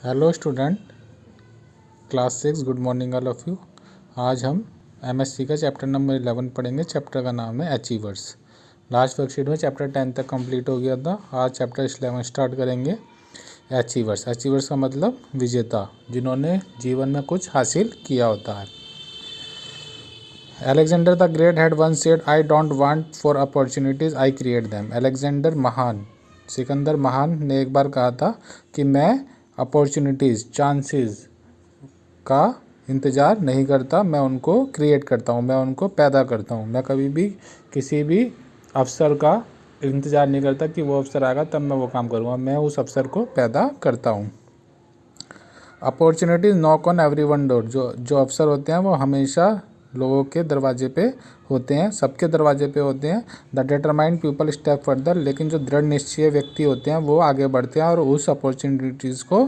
Hello student, class 6, good morning all of you. आज हम MSc का चैप्टर नंबर 11 पढ़ेंगे। चैप्टर का नाम है अचीवर्स। लास्ट वर्कशीट में चैप्टर 10 तक कंप्लीट हो गया था। आज चैप्टर 11 स्टार्ट करेंगे। अचीवर्स, अचीवर्स का मतलब विजेता, जिन्होंने जीवन में कुछ हासिल किया होता है। Alexander the great had once said, I don't want for opportunities, I create them. Alexander महान, सिकंदर महान ने एक बार कहा था कि मैं अपॉर्चुनिटीज़, चांसेस का इंतज़ार नहीं करता, मैं उनको क्रिएट करता हूँ, मैं उनको पैदा करता हूँ। मैं कभी भी किसी भी अवसर का इंतज़ार नहीं करता कि वो अवसर आएगा तब मैं वो काम करूँगा, मैं उस अवसर को पैदा करता हूँ। Opportunities knock on every one door, जो अवसर होते हैं वो हमेशा लोगों के दरवाजे पे होते हैं, सबके दरवाजे पे होते हैं। The determined people step further, लेकिन जो दृढ़ निश्चय व्यक्ति होते हैं वो आगे बढ़ते हैं और उस अपॉर्चुनिटीज़ को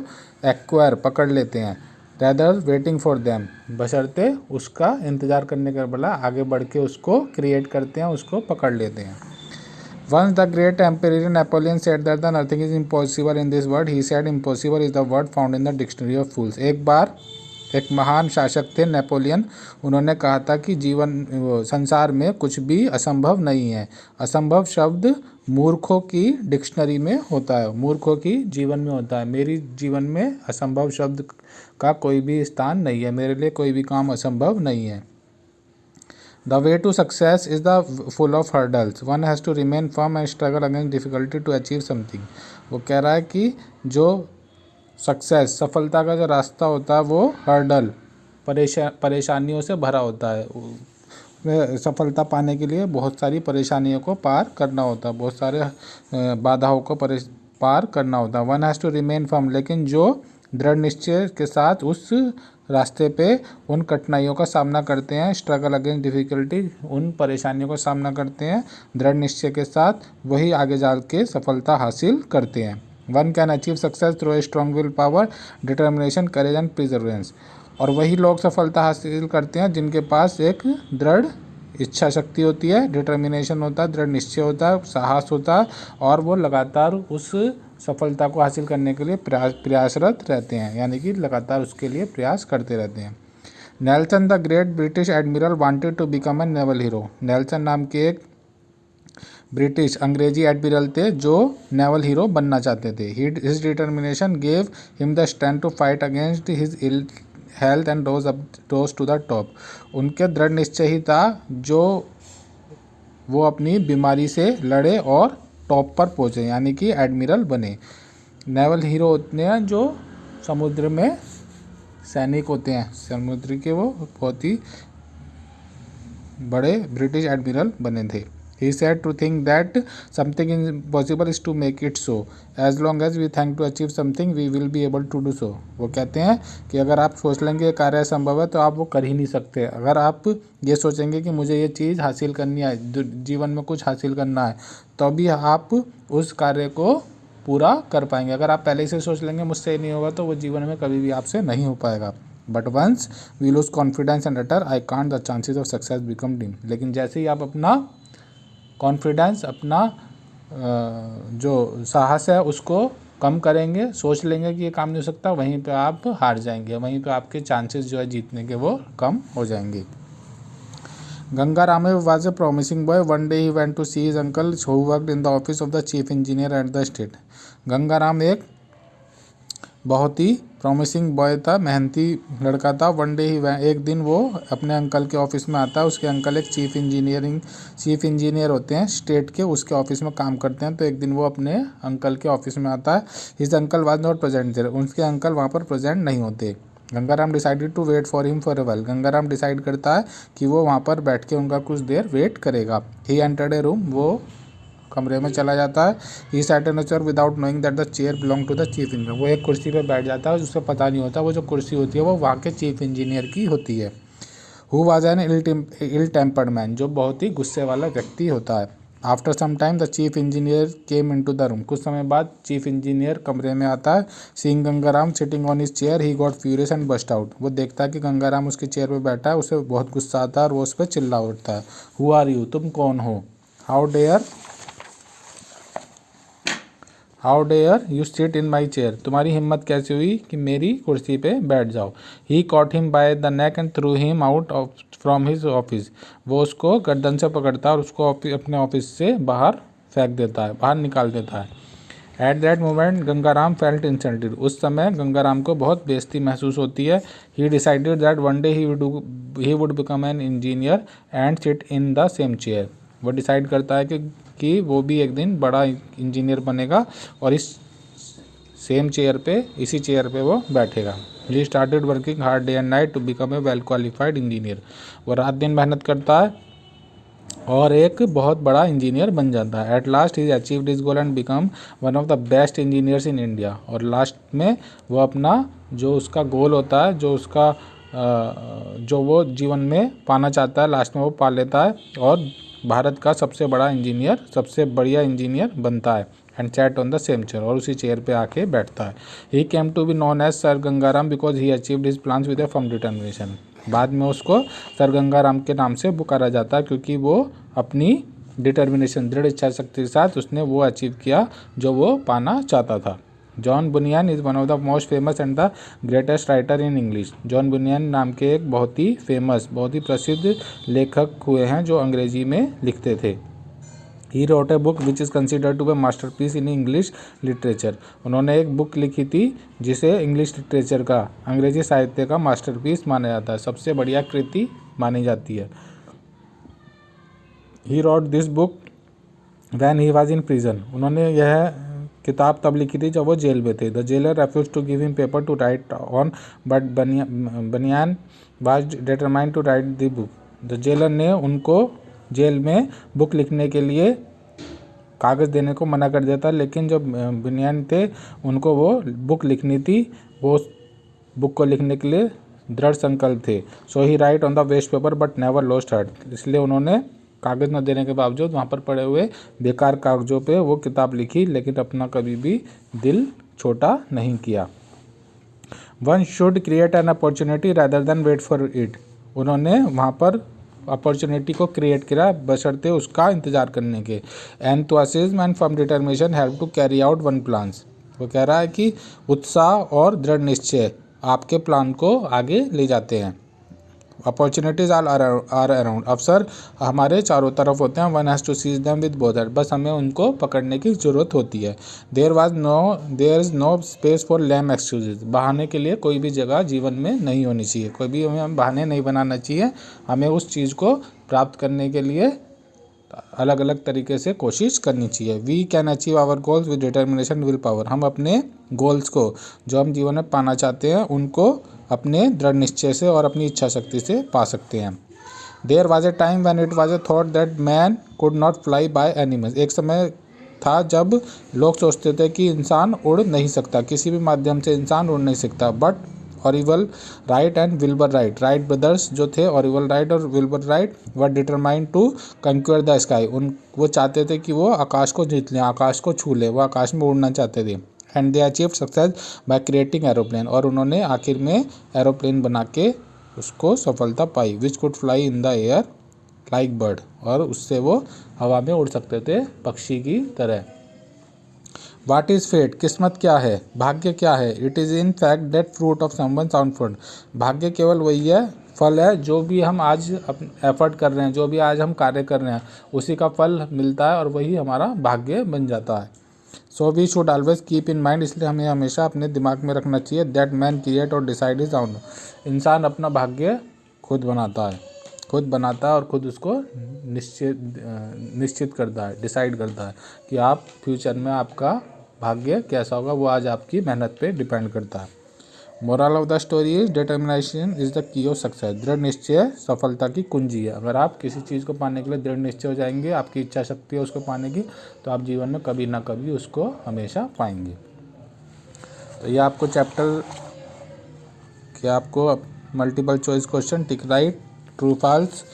एक्वायर, पकड़ लेते हैं। रैदर वेटिंग फॉर देम, बशर्ते उसका इंतज़ार करने के बदला आगे बढ़ के उसको क्रिएट करते हैं, उसको पकड़ लेते हैं। Once the great Emperor Napoleon said that the nothing is impossible in this world, he said impossible is the word found in the dictionary of fools. एक बार एक महान शासक थे नेपोलियन, उन्होंने कहा था कि संसार में कुछ भी असंभव नहीं है। असंभव शब्द मूर्खों की डिक्शनरी में होता है, मूर्खों की जीवन में होता है। मेरी जीवन में असंभव शब्द का कोई भी स्थान नहीं है, मेरे लिए कोई भी काम असंभव नहीं है। The way to success is the full of hurdles. One has to remain firm and struggle against difficulty to achieve something. वो कह रहा है कि जो सक्सेस, सफलता का जो रास्ता होता है वो हर्डल, परेशानियों से भरा होता है। उसमें सफलता पाने के लिए बहुत सारी परेशानियों को पार करना होता है, बहुत सारे बाधाओं को पार करना होता है। One has to remain firm, लेकिन जो दृढ़ निश्चय के साथ उस रास्ते पे उन कठिनाइयों का सामना करते हैं, स्ट्रगल अगेंस्ट डिफ़िकल्टी, उन परेशानियों का सामना करते हैं दृढ़ निश्चय के साथ, वही आगे जा के सफलता हासिल करते हैं। One can achieve success through a strong will power, determination, courage and प्रिजर्वेंस। और वही लोग सफलता हासिल करते हैं जिनके पास एक दृढ़ इच्छा शक्ति होती है, डिटर्मिनेशन होता है, दृढ़ निश्चय होता है, साहस होता है, और वो लगातार उस सफलता को हासिल करने के लिए प्रयासरत रहते हैं, यानी कि लगातार उसके लिए प्रयास करते रहते हैं। Nelson the great British admiral wanted to become a naval hero. Nelson नाम के एक ब्रिटिश अंग्रेजी एडमिरल थे जो नेवल हीरो बनना चाहते थे। His determination gave him the strength to fight against his ill health and rose to the top. उनके दृढ़ निश्चय ही था जो वो अपनी बीमारी से लड़े और टॉप पर पहुँचे, यानी कि एडमिरल बने। नेवल हीरो होते हैं जो समुद्र में सैनिक होते हैं, समुद्र के वो बहुत ही बड़े ब्रिटिश एडमिरल बने थे। He said to think that something is impossible is to make it so. As long as we think to achieve something, we will be able to do so. वो कहते हैं कि अगर आप सोच लेंगे कार्य संभव है तो आप वो कर ही नहीं सकते। अगर आप ये सोचेंगे कि मुझे ये चीज़ हासिल करनी है, जीवन में कुछ हासिल करना है, तो भी आप उस कार्य को पूरा कर पाएंगे। अगर आप पहले से सोच लेंगे मुझसे नहीं होगा तो वो जीवन में कभी भी आपसे नहीं हो पाएगा। But once we lose confidence and utter I can't, the chances of success become dim. लेकिन जैसे ही आप अपना कॉन्फिडेंस, अपना जो साहस है उसको कम करेंगे, सोच लेंगे कि ये काम नहीं हो सकता, वहीं पे आप हार जाएंगे, वहीं पे आपके चांसेस जो है जीतने के वो कम हो जाएंगे। Gangarame was a promising boy. One day he went to see his uncle who worked in the office of the chief engineer at the state. Gangaram एक बहुत ही प्रॉमिसिंग बॉय था, मेहनती लड़का था। वन डे ही, एक दिन वो अपने अंकल के ऑफिस में आता है। उसके अंकल एक चीफ इंजीनियर होते हैं स्टेट के, उसके ऑफिस में काम करते हैं। तो एक दिन वो अपने अंकल के ऑफिस में आता है। His uncle was not present there, उनके अंकल वहाँ पर प्रेजेंट नहीं होते। Gangaram decided to wait for him for a while. Gangaram decide करता है कि वो वहाँ पर बैठ के उनका कुछ देर वेट करेगा। ही एंटर्ड ए रूम, वो कमरे में चला जाता है। He sat in a chair without knowing that the chair belong to the chief engineer. वो एक कुर्सी पर बैठ जाता है, उससे पता नहीं होता वो जो कुर्सी होती है वो वहाँ के चीफ इंजीनियर की होती है। Who was an ill tempered man, जो बहुत ही गुस्से वाला व्यक्ति होता है। After some time the chief engineer came in to the room. कुछ समय बाद चीफ इंजीनियर कमरे में आता है। Seeing Gangaram sitting on his chair he got furious and burst out. वो देखता है कि गंगाराम उसके चेयर पर बैठा है, उसे बहुत गुस्सा आता है और वो उस पर चिल्ला उठता है। हु आर यू, तुम कौन हो? How how dare you sit in my chair, तुम्हारी हिम्मत कैसे हुई कि मेरी कुर्सी पे बैठ जाओ। He caught him by the neck and threw him out from his office, वो उसको गर्दन से पकड़ता है और उसको अपने ऑफिस से बाहर फेंक देता है, बाहर निकाल देता है। At that moment Gangaram felt insulted, उस समय गंगाराम को बहुत बेइज्जती महसूस होती है। He decided that one day he would become an engineer and sit in the same chair, वो डिसाइड करता है कि वो भी एक दिन बड़ा इंजीनियर बनेगा और इस सेम चेयर पे, इसी चेयर पे वो बैठेगा। He started working hard day and night to become a well qualified engineer, वो रात दिन मेहनत करता है और एक बहुत बड़ा इंजीनियर बन जाता है। At last he achieved his goal and become one of the best engineers in India, और लास्ट में वो अपना जो उसका गोल होता है, जो उसका जो वो जीवन में पाना चाहता है, लास्ट में वो पा लेता है और भारत का सबसे बड़ा इंजीनियर, सबसे बढ़िया इंजीनियर बनता है। And sat on the same chair, और उसी चेयर पे आके बैठता है। He came to be known as sir Gangaram because he achieved his plans with a firm determination, बाद में उसको सर गंगाराम के नाम से पुकारा जाता है क्योंकि वो अपनी डिटर्मिनेशन, दृढ़ इच्छा शक्ति के साथ उसने वो अचीव किया जो वो पाना चाहता था। John Bunyan is one of the most famous and the greatest writer in English, John Bunyan नाम के एक बहुत ही फेमस, बहुत ही प्रसिद्ध लेखक हुए हैं जो अंग्रेजी में लिखते थे। He wrote a book which is considered to be masterpiece in English literature, उन्होंने एक बुक लिखी थी जिसे इंग्लिश लिटरेचर का, अंग्रेजी साहित्य का मास्टरपीस माना जाता है, सबसे बढ़िया कृति मानी जाती है। He wrote this book when he was in prison, उन्होंने यह किताब तब लिखी थी जब वो जेल में थे। The jailer refuse to give him paper to write on but Bunyan was determined to write the book, the jailer ने उनको जेल में बुक लिखने के लिए कागज़ देने को मना कर दिया था, लेकिन जो बनियान थे उनको वो बुक लिखनी थी, वो बुक को लिखने के लिए दृढ़ संकल्प थे। So he write on the waste paper but never lost heart, इसलिए उन्होंने कागज़ न देने के बावजूद वहाँ पर पड़े हुए बेकार कागज़ों पे वो किताब लिखी, लेकिन अपना कभी भी दिल छोटा नहीं किया। One should create an opportunity rather than wait for it, उन्होंने वहाँ पर अपॉर्चुनिटी को क्रिएट किया बशर्ते उसका इंतज़ार करने के। Enthusiasm and firm determination help to carry out one plans, वो कह रहा है कि उत्साह और दृढ़ निश्चय आपके प्लान को आगे ले जाते हैं। अपॉर्चुनिटीज़ आर अराउंड, अवसर हमारे चारों तरफ होते हैं। One has to seize them with both hands, बस हमें उनको पकड़ने की ज़रूरत होती है। There is no space for lame excuses, बहाने के लिए कोई भी जगह जीवन में नहीं होनी चाहिए, कोई भी हमें बहाने नहीं बनाना चाहिए, हमें उस चीज़ को प्राप्त करने के लिए अलग अलग तरीके से कोशिश करनी चाहिए। We can achieve our goals with determination will power, हम अपने गोल्स को जो हम जीवन में पाना चाहते हैं उनको अपने दृढ़ निश्चय से और अपनी इच्छा शक्ति से पा सकते हैं। There was a time when it was a thought that man could not fly by animals, एक समय था जब लोग सोचते थे कि इंसान उड़ नहीं सकता, किसी भी माध्यम से इंसान उड़ नहीं सकता। But Orville Wright and Wilbur Wright, Wright brothers जो थे, ऑरिवल राइट और Wilbur Wright, were determined to conquer the sky, वो चाहते थे कि वो आकाश को जीत लें, आकाश को छू लें, वो आकाश में उड़ना चाहते थे। And they achieve success by creating aeroplane, और उन्होंने आखिर में एरोप्लेन बना के उसको सफलता पाई। Which could fly in the air like bird, और उससे वो हवा में उड़ सकते थे पक्षी की तरह। वाट इज़ फेट, किस्मत क्या है, भाग्य क्या है। It is in fact that fruit of someone sound food, भाग्य केवल वही है, फल है, जो भी हम आज एफर्ट कर रहे हैं, जो भी आज हम कार्य कर रहे हैं, उसी का फल मिलता है और वही हमारा भाग्य बन जाता है। So we should always keep in mind, इसलिए हमें हमेशा अपने दिमाग में रखना चाहिए दैट मैन क्रिएट और डिसाइड इज आउट, इंसान अपना भाग्य खुद बनाता है और खुद उसको निश्चित करता है, डिसाइड करता है कि आप फ्यूचर में आपका भाग्य कैसा होगा, वो आज आपकी मेहनत पे डिपेंड करता है। Moral of the story is determination is the key of success, दृढ़ निश्चय सफलता की कुंजी है। अगर आप किसी चीज़ को पाने के लिए दृढ़ निश्चय हो जाएंगे, आपकी इच्छा शक्ति है उसको पाने की, तो आप जीवन में कभी ना कभी उसको हमेशा पाएंगे। तो ये आपको चैप्टर कि आपको multiple choice question, tick right, true false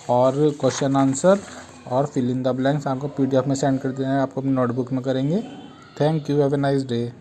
और क्वेश्चन आंसर और फिल इन द ब्लैंक्स आपको PDF में सेंड कर देना है, आपको अपनी नोटबुक में करेंगे। Thank you, have a nice day.